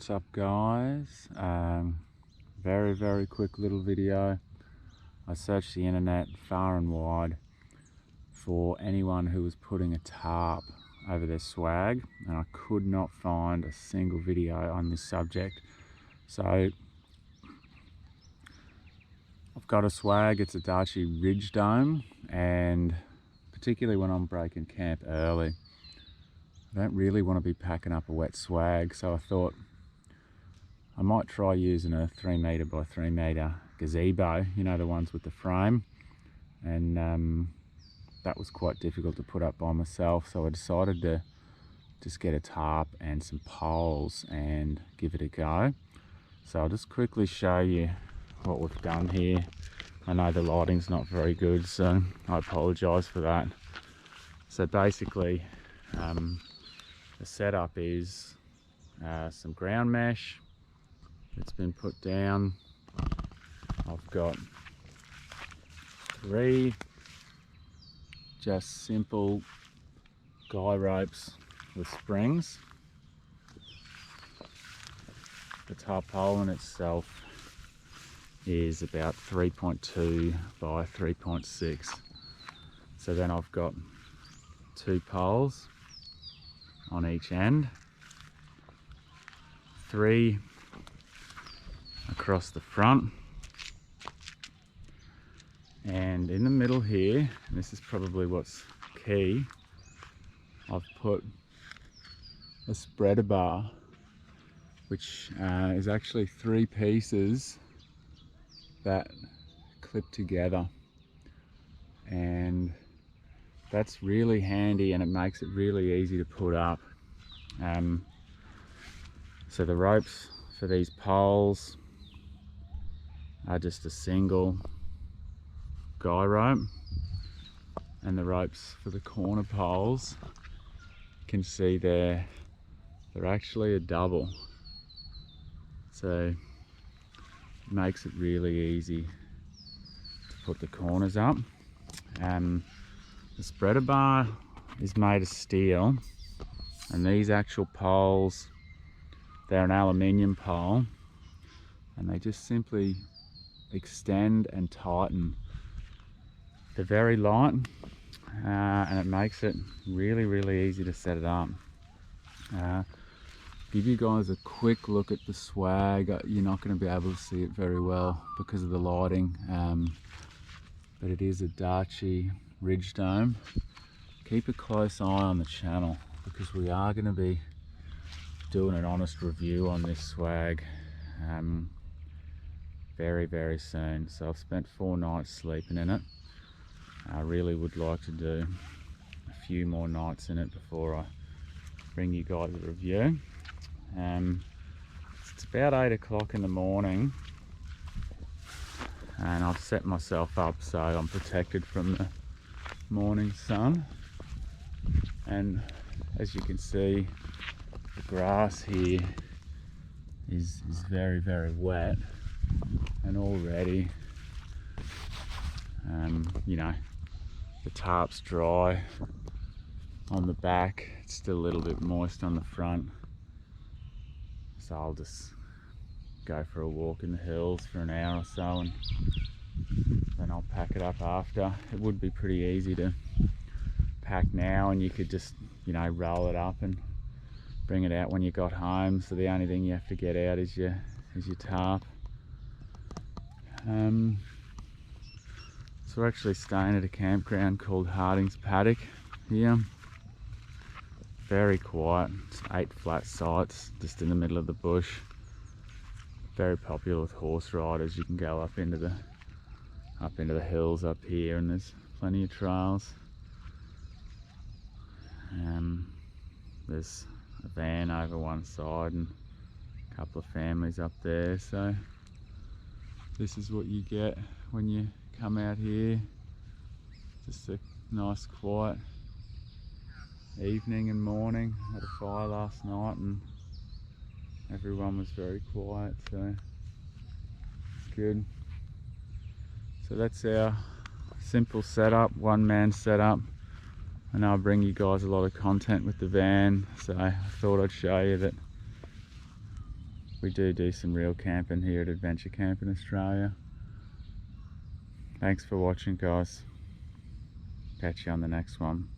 What's up, guys? Very quick little video. I searched the internet far and wide for anyone who was putting a tarp over their swag, and I could not find a single video on this subject. So I've got a swag, it's a Darche Ridgedome, and particularly when I'm breaking camp early, I don't really want to be packing up a wet swag, so I thought I might try using a 3 metre by 3 metre gazebo, you know, the ones with the frame, and that was quite difficult to put up by myself, so I decided to just get a tarp and some poles and give it a go. So I'll just quickly show you what we've done here. I know the lighting's not very good, so I apologise for that. So basically the setup is some ground mesh that's been put down. I've got 3 just simple guy ropes with springs. The tarpaulin itself is about 3.2 by 3.6. So then I've got 2 poles on each end, 3 across the front, and in the middle here, and this is probably what's key, I've put a spreader bar, which is actually 3 pieces that clip together, and that's really handy and it makes it really easy to put up. So the ropes for these poles are just a single guy rope, and the ropes for the corner poles, you can see they're actually a double, so it makes it really easy to put the corners up. The spreader bar is made of steel, and these actual poles, they're an aluminium pole, and they just simply extend and tighten. They're very light, and it makes it really easy to set it up. Give you guys a quick look at the swag. You're not going to be able to see it very well because of the lighting, but it is a Darche Ridgedome. Keep a close eye on the channel because we are going to be doing an honest review on this swag very soon. So I've spent 4 nights sleeping in it. I really would like to do a few more nights in it before I bring you guys a review. It's about 8 o'clock in the morning, and I've set myself up so I'm protected from the morning sun, and as you can see, the grass here is very wet, and already you know, the tarp's dry on the back, it's still a little bit moist on the front, so I'll just go for a walk in the hills for an hour or so, and then I'll pack it up after. It would be pretty easy to pack now, and you could just, you know, roll it up and bring it out when you got home, so the only thing you have to get out is your tarp. So we're actually staying at a campground called Harding's Paddock here. Very quiet, it's 8 flat sites just in the middle of the bush. Very popular with horse riders. You can go up into the hills up here, and there's plenty of trails. There's a van over one side and a couple of families up there, so this is what you get when you come out here. Just a nice quiet evening and morning. Had a fire last night and everyone was very quiet, so it's good. So that's our simple setup, 1-man setup. I know I bring you guys a lot of content with the van, so I thought I'd show you that we do some real camping here at Adventure Camp in Australia. Thanks for watching, guys. Catch you on the next one.